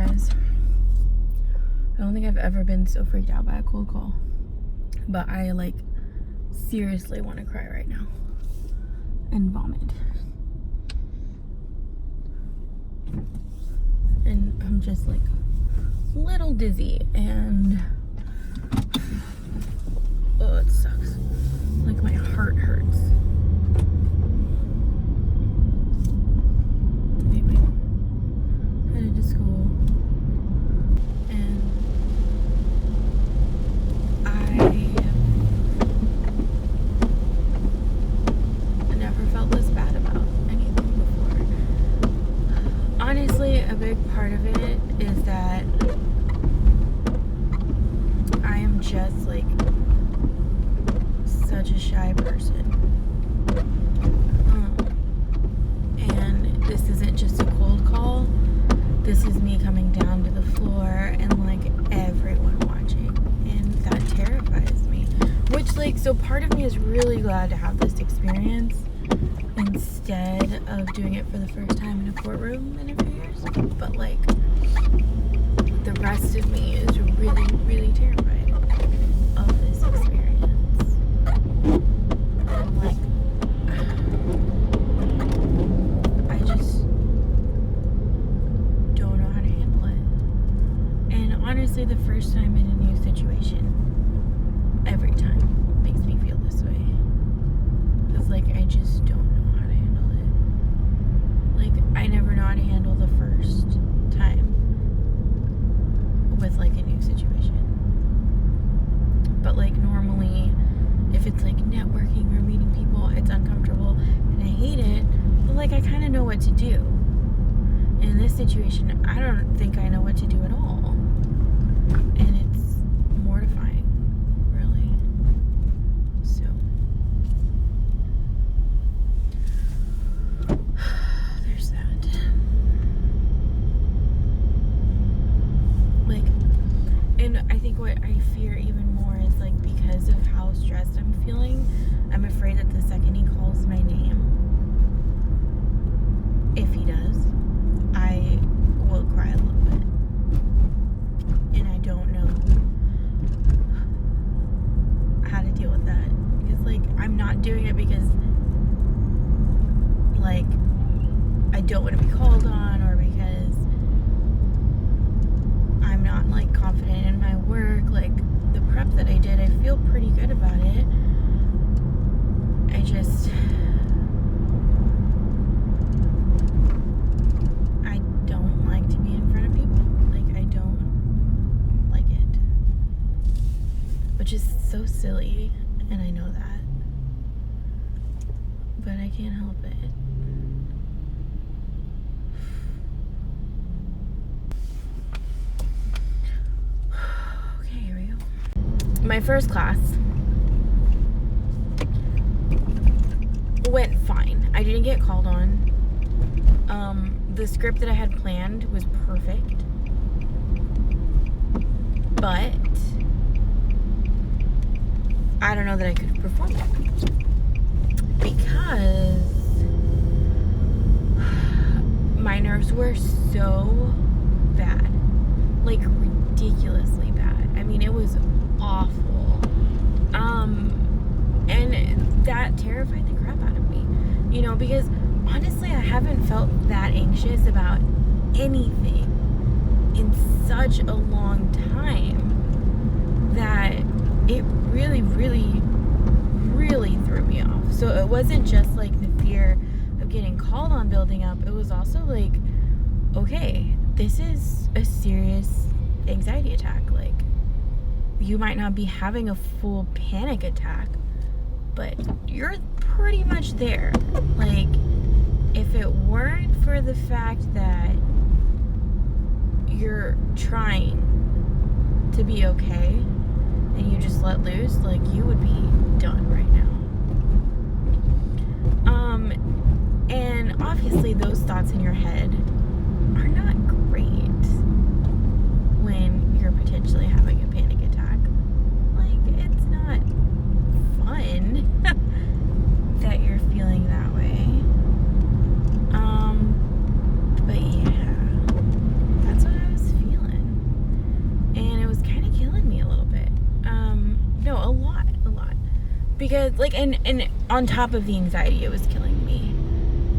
guys. I don't think I've ever been so freaked out by a cold call. But I, like, seriously want to cry right now. And vomit. And I'm just, like, a little dizzy. And... oh, it sucks. Like, my heart hurts. Anyway. Headed to school. And I never felt this bad about anything before. Honestly, a big part of it is that I am just like such a shy person. And this isn't just a cold call. This is me coming down to the floor and like everyone watching. And that terrifies me. Which like, so part of me is really glad to have this experience instead of doing it for the first time in a courtroom in a few years. But like, the rest of me is really, really terrified of this experience. I'm like, I just don't know how to handle it. And honestly, the first time in a new situation, every time makes me feel this way. Because like, I just don't know how to handle it. Like, I never know how to handle the first time with like a new situation. But like normally, if it's like networking or meeting people, it's uncomfortable and I hate it, but like I kind of know what to do. In this situation, I don't think I know what to do at all. And it's mortifying, really. So there's that. Like, and I think what I fear even more is like, because of how stressed I'm feeling, I'm afraid that the second he calls my name, if he does, I will cry a little bit. And I don't know how to deal with that. Because like, I'm not doing it because like I don't want to be called on, or because I'm not like confident in my work. Like the prep that I did, I feel pretty good about it. I just, I don't like to be in front of people. Like I don't like it. Which is so silly, and I know that. But I can't help it. Okay, here we go. My first class went fine. I didn't get called on. The script that I had planned was perfect. But I don't know that I could perform it. Because my nerves were so bad. Like ridiculously bad. I mean, it was awful. And that terrified the crap out of me. You know, because honestly, I haven't felt that anxious about anything in such a long time that it really, really, really threw me off. So it wasn't just like the fear of getting called on building up. It was also like, okay, this is a serious anxiety attack. Like, you might not be having a full panic attack, but you're pretty much there. Like, if it weren't for the fact that you're trying to be okay and you just let loose, like, you would be done right now. And obviously those thoughts in your head are not great when you're potentially having a panic attack. Like, it's not fun that you're feeling that way. But yeah, that's what I was feeling. because, like, and on top of the anxiety, it was killing me.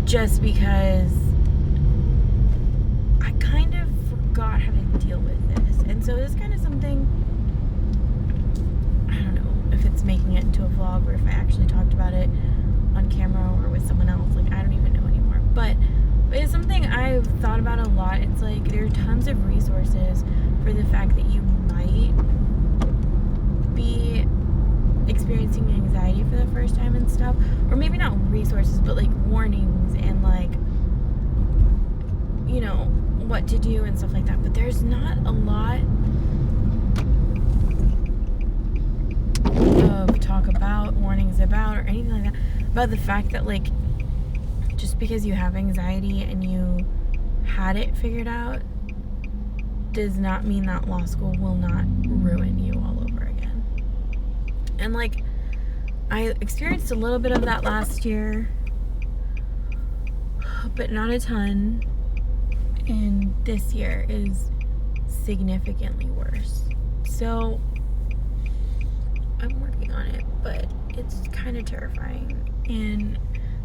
Just because I kind of forgot how to deal with this. And so it's kind of something, I don't know if it's making it into a vlog or if I actually talked about it on camera or with someone else. Like, I don't even know anymore. But it's something I've thought about a lot. It's like there are tons of resources for the fact that you might be experiencing anxiety for the first time and stuff. Or maybe not resources, but like warnings and like, you know, what to do and stuff like that. But there's not a lot of talk about, warnings about, or anything like that, about the fact that, like, just because you have anxiety and you had it figured out does not mean that law school will not ruin you all over again. And, like, I experienced a little bit of that last year, but not a ton. And this year is significantly worse. So I'm working on it, but it's kind of terrifying. And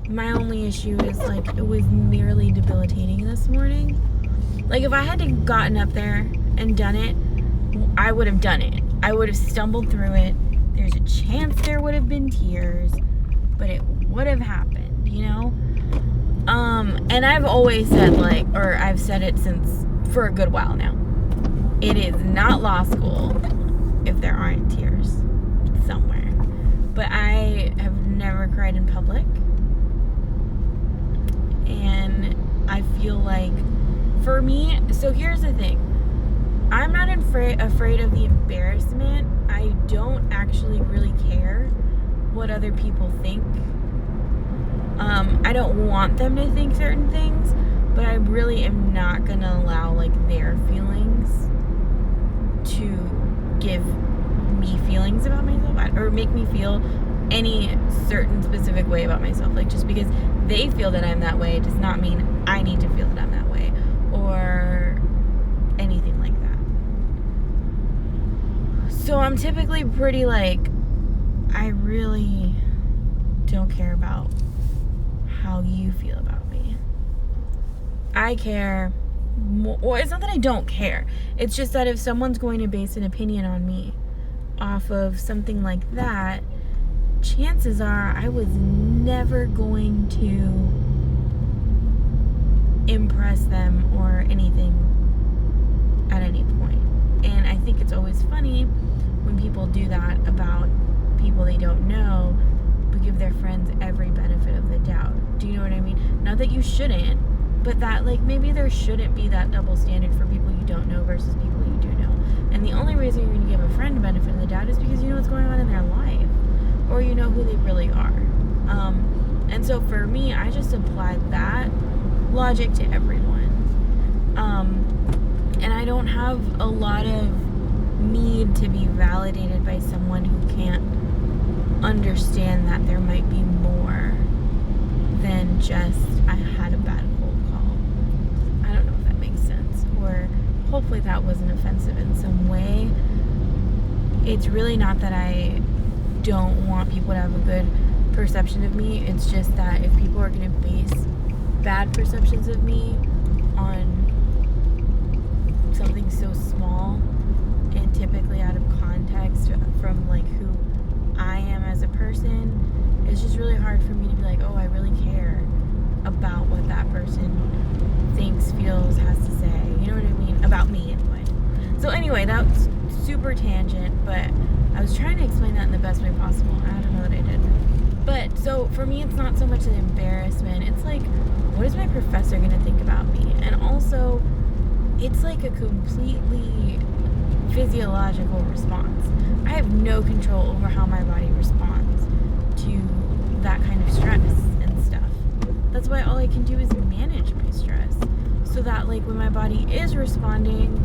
my only issue is, like, it was nearly debilitating this morning. Like, if I had to gotten up there and done it, I would have done it. I would have stumbled through it. There's a chance there would have been tears, but it would have happened, you know? And I've always said, like, or I've said it since, for a good while now, it is not law school if there aren't tears somewhere. But I have never cried in public, and I feel like, for me, so here's the thing, I'm not afraid of the embarrassment. I don't actually really care what other people think. I don't want them to think certain things, but I really am not gonna allow, like, their feelings to give me feelings about myself or make me feel any certain specific way about myself. Like, just because they feel that I'm that way does not mean I need to feel that I'm that way or anything like that. So I'm typically pretty, like, I really don't care about how you feel about me. I care more, or it's not that I don't care. It's just that if someone's going to base an opinion on me off of something like that, chances are I was never going to impress them or anything at any point. And I think it's always funny when people do that about people they don't know, but give their friends every benefit of the doubt. Do you know what I mean? Not that you shouldn't, but that, like, maybe there shouldn't be that double standard for people you don't know versus people you do know. And the only reason you're going to give a friend a benefit of the doubt is because you know what's going on in their life, or you know who they really are. And so for me, I just apply that logic to everyone. And I don't have a lot of need to be validated by someone who can't understand that there might be more than just I had a bad cold call. I don't know if that makes sense, or hopefully that wasn't offensive in some way. It's really not that I don't want people to have a good perception of me. It's just that if people are going to base bad perceptions of me on something so small and typically out of context from, like, who I am as a person, it's just really hard for me to be like, oh, I really care about what that person thinks, feels, has to say. You know what I mean? About me, anyway. So anyway, that's super tangent, but I was trying to explain that in the best way possible. I don't know that I did. But, so, for me, it's not so much an embarrassment. It's like, what is my professor going to think about me? And also, it's like a completely physiological response. I have no control over how my body responds to that kind of stress and stuff. That's why all I can do is manage my stress, so that, like, when my body is responding,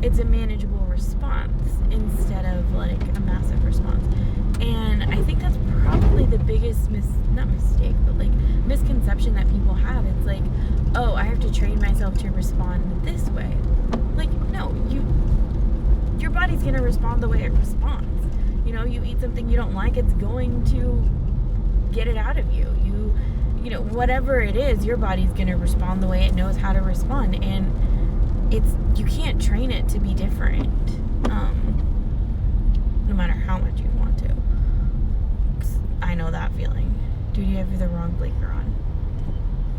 it's a manageable response instead of, like, a massive response. And I think that's probably the biggest not mistake, but, like, misconception that people have. It's like, oh, I have to train myself to respond this way. Like, no, your body's gonna respond the way it responds. You know, you eat something you don't like, it's going to get it out of you. You know, whatever it is, your body's going to respond the way it knows how to respond. And you can't train it to be different, no matter how much you want to. I know that feeling. Dude, you have the wrong blinker on.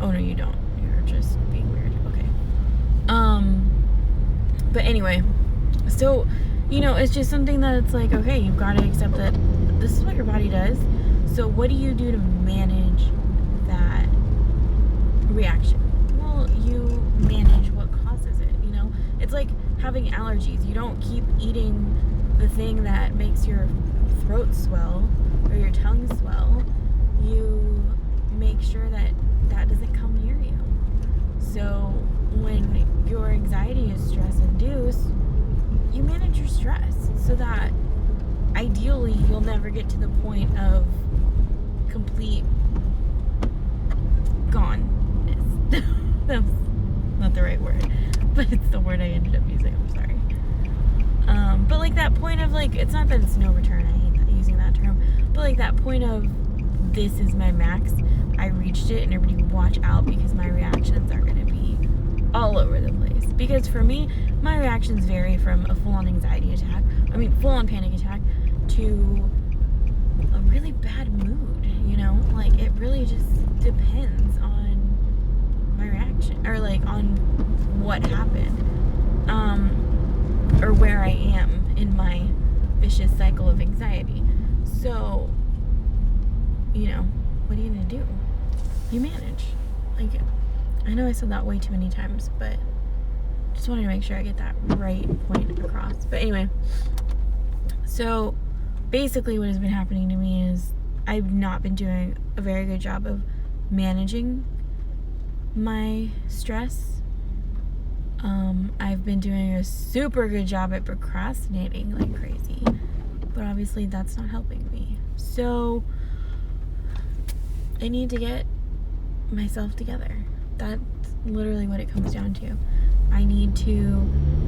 Oh, no, you don't. You're just being weird. Okay. But anyway, so, you know, it's just something that it's like, okay, you've got to accept that this is what your body does. So what do you do to manage that reaction? Well, you manage what causes it, you know? It's like having allergies. You don't keep eating the thing that makes your throat swell or your tongue swell. You make sure that that doesn't come near you. So when your anxiety is stress induced, you manage your stress so that ideally you'll never get to the point of complete goneness. That's not the right word, but it's the word I ended up using. I'm sorry. But like that point of like, it's not that it's no return. I hate using that term. But like that point of this is my max. I reached it, and everybody watch out because my reactions are going to be all over the place. Because for me, my reactions vary from a full-on anxiety attack, full-on panic attack, to a really bad mood, you know? Like, it really just depends on my reaction, or like on what happened, or where I am in my vicious cycle of anxiety. So, you know, what are you gonna do? You manage. Like, I know I said that way too many times, but just wanted to make sure I get that right point across. But anyway, so basically what has been happening to me is I've not been doing a very good job of managing my stress. I've been doing a super good job at procrastinating like crazy, but obviously that's not helping me. So I need to get myself together. That's literally what it comes down to. I need to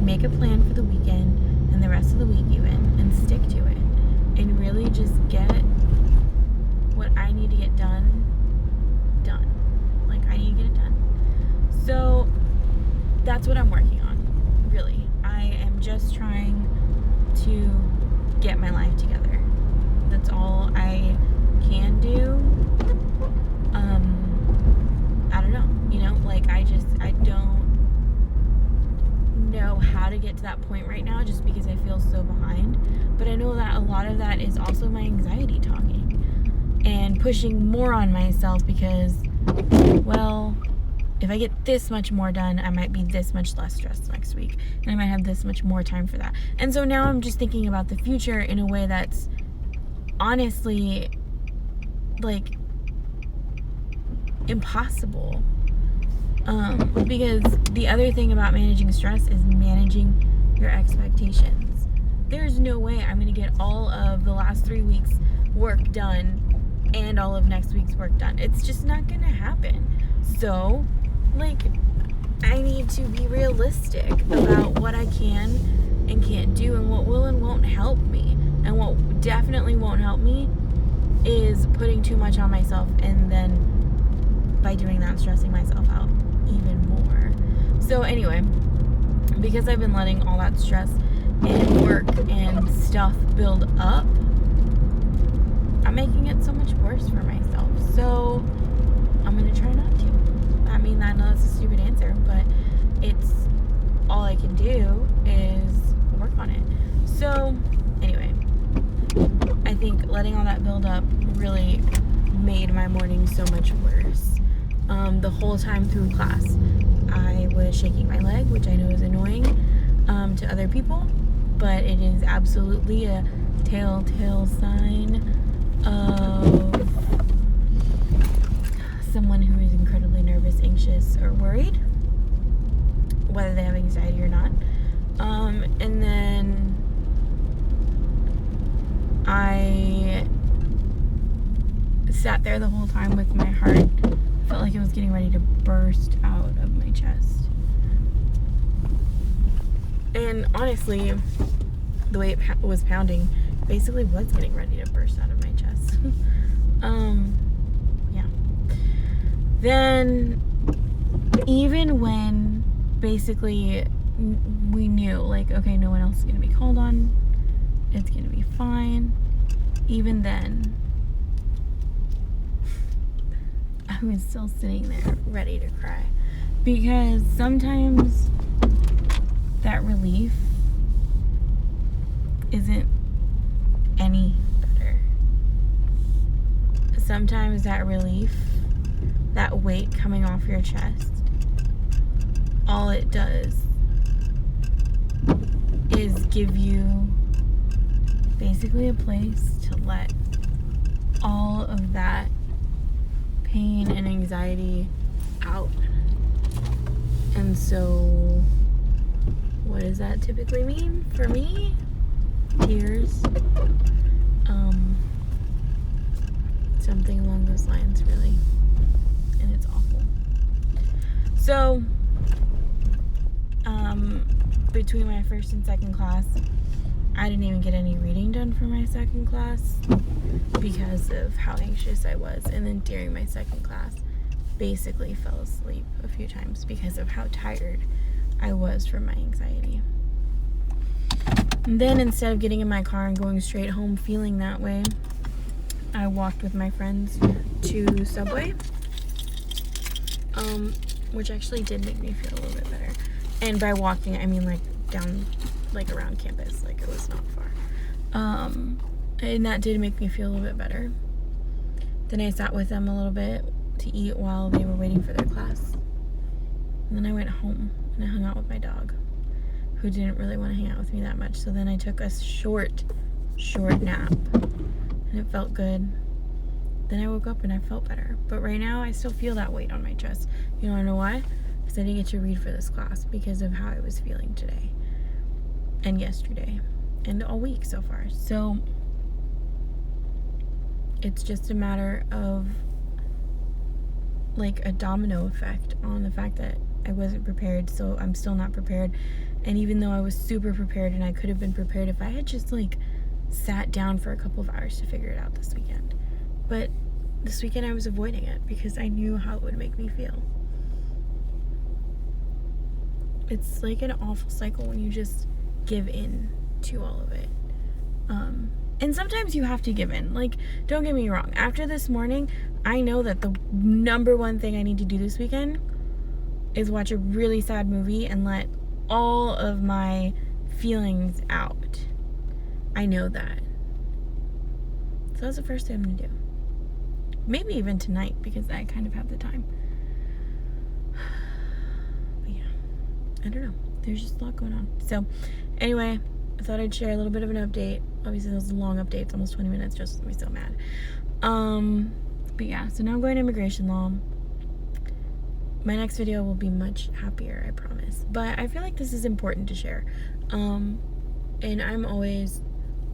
make a plan for the weekend and the rest of the week even, and stick to it, and really just get what I need to get done. Like, I need to get it done. So that's what I'm working on, really. I am just trying to get my life together. That's all I can do. I don't know, you know, like I don't know how to get to that point right now just because I feel so behind. But I know that a lot of that is also my anxiety talking and pushing more on myself because, well, if I get this much more done, I might be this much less stressed next week, and I might have this much more time for that. And so now I'm just thinking about the future in a way that's honestly like impossible. Because the other thing about managing stress is managing your expectations. There's no way I'm going to get all of the last 3 weeks work done and all of next week's work done. It's just not going to happen. So, like, I need to be realistic about what I can and can't do, and what will and won't help me. And what definitely won't help me is putting too much on myself, and then by doing that, stressing myself out even more. So anyway, because I've been letting all that stress and work and stuff build up, I'm making it so much worse for myself. So I'm gonna try not to. I mean, I know that's a stupid answer, but it's all I can do is work on it. So anyway, I think letting all that build up really made my morning so much worse. The whole time through class, I was shaking my leg, which I know is annoying to other people, but it is absolutely a telltale sign of someone who is incredibly nervous, anxious, or worried, whether they have anxiety or not. And then I sat there the whole time with my heart. Felt like it was getting ready to burst out of my chest. And honestly, the way it was pounding, basically was getting ready to burst out of my chest. Yeah. Then, even when basically we knew, like, okay, no one else is going to be called on, it's going to be fine, even then, I was still sitting there ready to cry. Because sometimes that relief isn't any better. Sometimes that relief, that weight coming off your chest, all it does is give you basically a place to let all of that pain and anxiety out. And so, what does that typically mean for me? Tears. Something along those lines, really. And it's awful. So, between my first and second class, I didn't even get any reading done for my second class because of how anxious I was. And then during my second class, basically fell asleep a few times because of how tired I was from my anxiety. And then instead of getting in my car and going straight home feeling that way, I walked with my friends to Subway, which actually did make me feel a little bit better. And by walking, I mean like down, like around campus, like it was not far. And that did make me feel a little bit better. Then I sat with them a little bit to eat while they were waiting for their class. And then I went home and I hung out with my dog, who didn't really want to hang out with me that much. So then I took a short nap, and it felt good. Then I woke up and I felt better. But right now I still feel that weight on my chest. You know why? Because I didn't get to read for this class because of how I was feeling today and yesterday and all week so far. So it's just a matter of like a domino effect on the fact that I wasn't prepared, so I'm still not prepared. And even though I was super prepared and I could have been prepared if I had just like sat down for a couple of hours to figure it out this weekend. But this weekend I was avoiding it because I knew how it would make me feel. It's like an awful cycle when you just give in to all of it. And sometimes you have to give in. Like, don't get me wrong. After this morning, I know that the number one thing I need to do this weekend is watch a really sad movie and let all of my feelings out. I know that. So that's the first thing I'm going to do. Maybe even tonight because I kind of have the time. But yeah, I don't know. There's just a lot going on. So anyway, I thought I'd share a little bit of an update. Obviously, those long updates, almost 20 minutes, just made me so mad. But yeah, so now I'm going to immigration law. My next video will be much happier, I promise. But I feel like this is important to share. And I'm always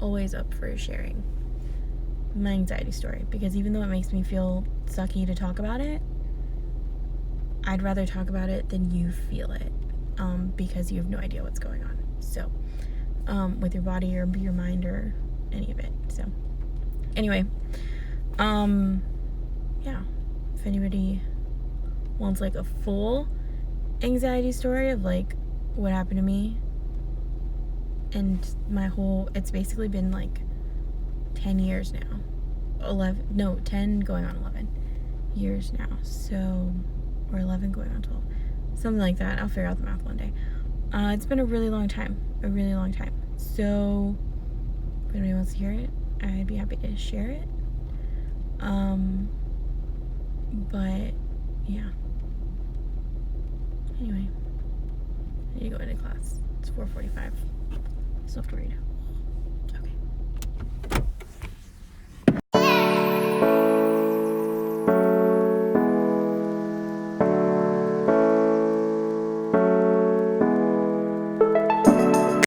up for sharing my anxiety story. Because even though it makes me feel sucky to talk about it, I'd rather talk about it than you feel it. Because you have no idea what's going on. So, with your body or your mind or any of it. So, anyway, yeah, if anybody wants like a full anxiety story of like what happened to me and it's basically been like 10 years now, 10 going on 11 years now, so, or 11 going on 12, something like that. I'll figure out the math one day. It's been a really long time, so if anybody wants to hear it, I'd be happy to share it. But yeah, anyway, I need to go into class. It's 4:45. Still have to read.